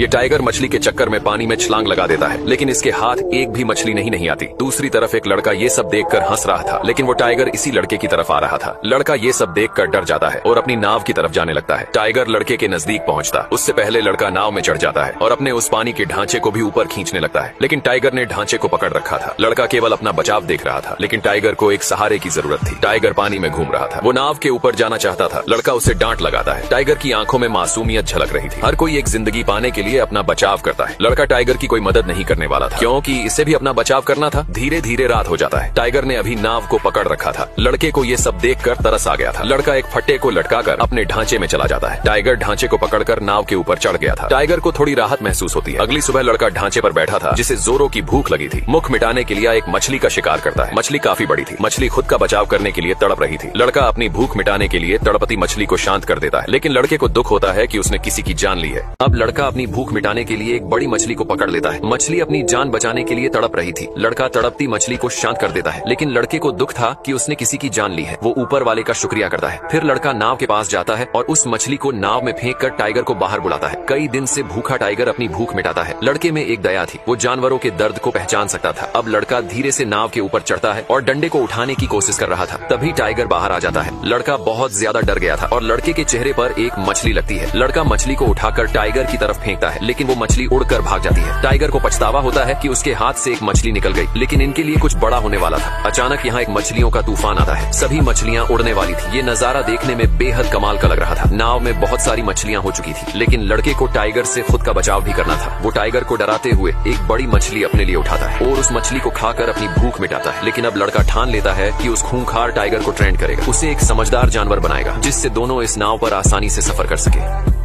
ये टाइगर मछली के चक्कर में पानी में छलांग लगा देता है, लेकिन इसके हाथ एक भी मछली नहीं आती। दूसरी तरफ एक लड़का ये सब देखकर हंस रहा था, लेकिन वो टाइगर इसी लड़के की तरफ आ रहा था। लड़का ये सब देखकर डर जाता है और अपनी नाव की तरफ जाने लगता है। टाइगर लड़के के नजदीक पहुंचता, उससे पहले लड़का नाव में चढ़ जाता है और अपने उस पानी के ढांचे को भी ऊपर खींचने लगता है, लेकिन टाइगर ने ढांचे को पकड़ रखा था। लड़का केवल अपना बचाव देख रहा था, लेकिन टाइगर को एक सहारे की जरूरत थी। टाइगर पानी में घूम रहा था, वो नाव के ऊपर जाना चाहता था। लड़का उसे डांट लगाता है। टाइगर की आंखों में मासूमियत झलक रही थी। हर कोई एक जिंदगी पाने के लिए अपना बचाव करता है। लड़का टाइगर की कोई मदद नहीं करने वाला था, क्योंकि इसे भी अपना बचाव करना था। धीरे धीरे रात हो जाता है। टाइगर ने अभी नाव को पकड़ रखा था। लड़के को ये सब देखकर तरस आ गया था। लड़का एक फट्टे को लटकाकर अपने ढांचे में चला जाता है। टाइगर ढांचे को पकड़कर नाव के ऊपर चढ़ गया था। टाइगर को थोड़ी राहत महसूस होती है। अगली सुबह लड़का ढांचे पर बैठा था, जिसे जोरों की भूख लगी थी। मुख मिटाने के लिए एक मछली का शिकार करता है। मछली काफी बड़ी थी। मछली खुद का बचाव करने के लिए तड़प रही थी। लड़का अपनी भूख मिटाने के लिए तड़पती मछली को शांत कर देता है, लेकिन लड़के को दुख होता है कि उसने किसी की जान ली है। अब लड़का अपनी भूख मिटाने के लिए एक बड़ी मछली को पकड़ लेता है। मछली अपनी जान बचाने के लिए तड़प रही थी। लड़का तड़पती मछली को शांत कर देता है, लेकिन लड़के को दुख था कि उसने किसी की जान ली है। वो ऊपर वाले का शुक्रिया करता है। फिर लड़का नाव के पास जाता है और उस मछली को नाव में फेंक कर टाइगर को बाहर बुलाता है। कई दिन से भूखा टाइगर अपनी भूख मिटाता है। लड़के में एक दया थी, वो जानवरों के दर्द को पहचान सकता था। अब लड़का धीरे से नाव के ऊपर चढ़ता है और डंडे को उठाने की कोशिश कर रहा था। तभी टाइगर बाहर आ जाता है। लड़का बहुत ज्यादा डर गया था और लड़के के चेहरे पर एक मछली लगती है। लड़का मछली को उठाकर टाइगर की तरफ फेंकता है, लेकिन वो मछली उड़कर भाग जाती है। टाइगर को पछतावा होता है कि उसके हाथ से एक मछली निकल गई, लेकिन इनके लिए कुछ बड़ा होने वाला था। अचानक यहाँ एक मछलियों का तूफान आता है। सभी मछलियाँ उड़ने वाली थी। ये नजारा देखने में बेहद कमाल का लग रहा था। नाव में बहुत सारी मछलियाँ हो चुकी थी, लेकिन लड़के को टाइगर से खुद का बचाव भी करना था। वो टाइगर को डराते हुए एक बड़ी मछली अपने लिए उठाता है और उस मछली को खाकर अपनी भूख मिटाता है। लेकिन अब लड़का ठान लेता है कि उस खूंखार टाइगर को ट्रेंड करेगा, उसे एक समझदार जानवर बनाएगा, जिससे दोनों इस नाव पर आसानी से सफर कर सके।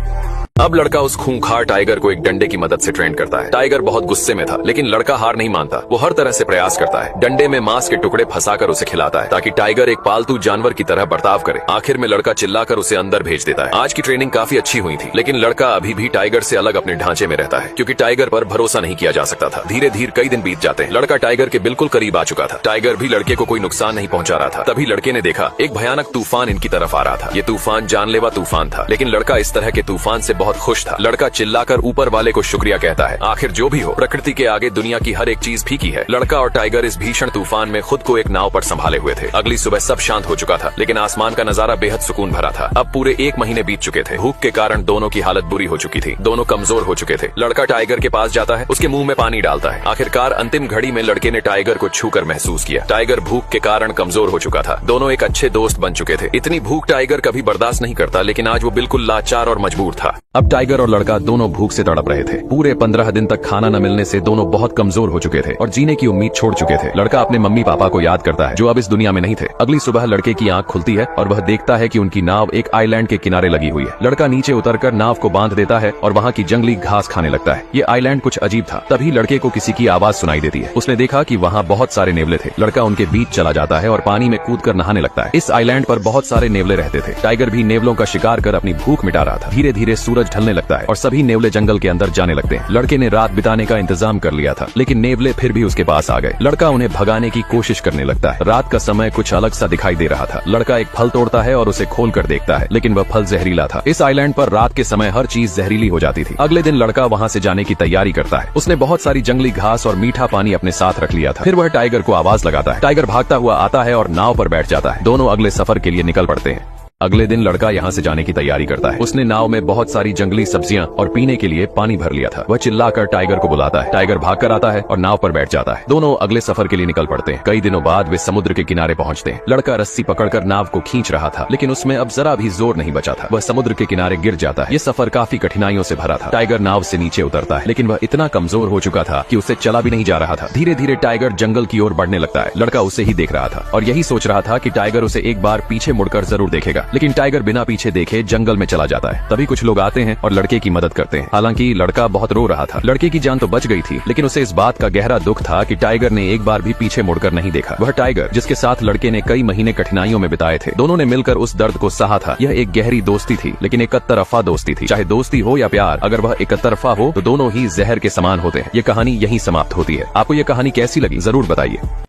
अब लड़का उस खूंखार टाइगर को एक डंडे की मदद से ट्रेन करता है। टाइगर बहुत गुस्से में था, लेकिन लड़का हार नहीं मानता। वो हर तरह से प्रयास करता है। डंडे में मांस के टुकड़े फंसाकर उसे खिलाता है, ताकि टाइगर एक पालतू जानवर की तरह बर्ताव करे। आखिर में लड़का चिल्लाकर उसे अंदर भेज देता है। आज की ट्रेनिंग काफी अच्छी हुई थी, लेकिन लड़का अभी भी टाइगर से अलग अपने ढांचे में रहता है, क्योंकि टाइगर पर भरोसा नहीं किया जा सकता था। धीरे धीरे कई दिन बीत जाते हैं। लड़का टाइगर के बिल्कुल करीब आ चुका था। टाइगर भी लड़के को कोई नुकसान नहीं पहुंचा रहा था। तभी लड़के ने देखा एक भयानक तूफान इनकी तरफ आ रहा था। ये तूफान जानलेवा तूफान था, लेकिन लड़का इस तरह के तूफान से बहुत खुश था। लड़का चिल्लाकर ऊपर वाले को शुक्रिया कहता है। आखिर जो भी हो, प्रकृति के आगे दुनिया की हर एक चीज फीकी है। लड़का और टाइगर इस भीषण तूफान में खुद को एक नाव पर संभाले हुए थे। अगली सुबह सब शांत हो चुका था, लेकिन आसमान का नजारा बेहद सुकून भरा था। अब पूरे 1 महीने बीत चुके थे। भूख के कारण दोनों की हालत बुरी हो चुकी थी। दोनों कमजोर हो चुके थे। लड़का टाइगर के पास जाता है, उसके मुंह में पानी डालता है। आखिरकार अंतिम घड़ी में लड़के ने टाइगर को छूकर महसूस किया। टाइगर भूख के कारण कमजोर हो चुका था। दोनों एक अच्छे दोस्त बन चुके थे। इतनी भूख टाइगर कभी बर्दाश्त नहीं करता, लेकिन आज वो बिल्कुल लाचार और मजबूर था। अब टाइगर और लड़का दोनों भूख से तड़प रहे थे। पूरे 15 दिन तक खाना न मिलने से दोनों बहुत कमजोर हो चुके थे और जीने की उम्मीद छोड़ चुके थे। लड़का अपने मम्मी पापा को याद करता है, जो अब इस दुनिया में नहीं थे। अगली सुबह लड़के की आंख खुलती है और वह देखता है कि उनकी नाव एक आइलैंड के किनारे लगी हुई है। लड़का नीचे उतरकर नाव को बांध देता है और वहाँ की जंगली घास खाने लगता है। ये आइलैंड कुछ अजीब था। तभी लड़के को किसी की आवाज सुनाई देती है। उसने देखा कि वहाँ बहुत सारे नेवले थे। लड़का उनके बीच चला जाता है और पानी में कूदकर नहाने लगता है। इस आइलैंड पर बहुत सारे नेवले रहते थे। टाइगर भी नेवलों का शिकार कर अपनी भूख मिटा रहा था। धीरे धीरे सूरज ढलने लगता है और सभी नेवले जंगल के अंदर जाने लगते हैं। लड़के ने रात बिताने का इंतजाम कर लिया था, लेकिन नेवले फिर भी उसके पास आ गए। लड़का उन्हें भगाने की कोशिश करने लगता है। रात का समय कुछ अलग सा दिखाई दे रहा था। लड़का एक फल तोड़ता है और उसे खोल कर देखता है, लेकिन वह फल जहरीला था। इस आइलैंड पर रात के समय हर चीज जहरीली हो जाती थी। अगले दिन लड़का वहाँ से जाने की तैयारी करता है। उसने बहुत सारी जंगली घास और मीठा पानी अपने साथ रख लिया था। फिर वह टाइगर को आवाज लगाता है। टाइगर भागता हुआ आता है और नाव पर बैठ जाता है। दोनों अगले सफर के लिए निकल पड़ते हैं। अगले दिन लड़का यहाँ से जाने की तैयारी करता है। उसने नाव में बहुत सारी जंगली सब्जियां और पीने के लिए पानी भर लिया था। वह चिल्लाकर टाइगर को बुलाता है। टाइगर भागकर आता है और नाव पर बैठ जाता है। दोनों अगले सफर के लिए निकल पड़ते हैं। कई दिनों बाद वे समुद्र के किनारे पहुंचते हैं। लड़का रस्सी पकड़कर नाव को खींच रहा था, लेकिन उसमें अब जरा भी जोर नहीं बचा था। वह समुद्र के किनारे गिर जाता है। ये सफर काफी कठिनाइयों से भरा था। टाइगर नाव से नीचे उतरता है, लेकिन वह इतना कमजोर हो चुका था कि उसे चला भी नहीं जा रहा था। धीरे धीरे टाइगर जंगल की ओर बढ़ने लगता है। लड़का उसे ही देख रहा था और यही सोच रहा था कि टाइगर उसे एक बार पीछे मुड़कर जरूर देखेगा, लेकिन टाइगर बिना पीछे देखे जंगल में चला जाता है। तभी कुछ लोग आते हैं और लड़के की मदद करते हैं। हालांकि लड़का बहुत रो रहा था। लड़के की जान तो बच गई थी, लेकिन उसे इस बात का गहरा दुख था कि टाइगर ने एक बार भी पीछे मुड़कर नहीं देखा। वह टाइगर जिसके साथ लड़के ने कई महीने कठिनाइयों में बिताए थे। दोनों ने मिलकर उस दर्द को सहा था। यह एक गहरी दोस्ती थी, लेकिन एक तरफा दोस्ती थी। चाहे दोस्ती हो या प्यार, अगर वह एक तरफा हो तो दोनों ही जहर के समान होते हैं। ये कहानी यहीं समाप्त होती है। आपको ये कहानी कैसी लगी जरूर बताइए।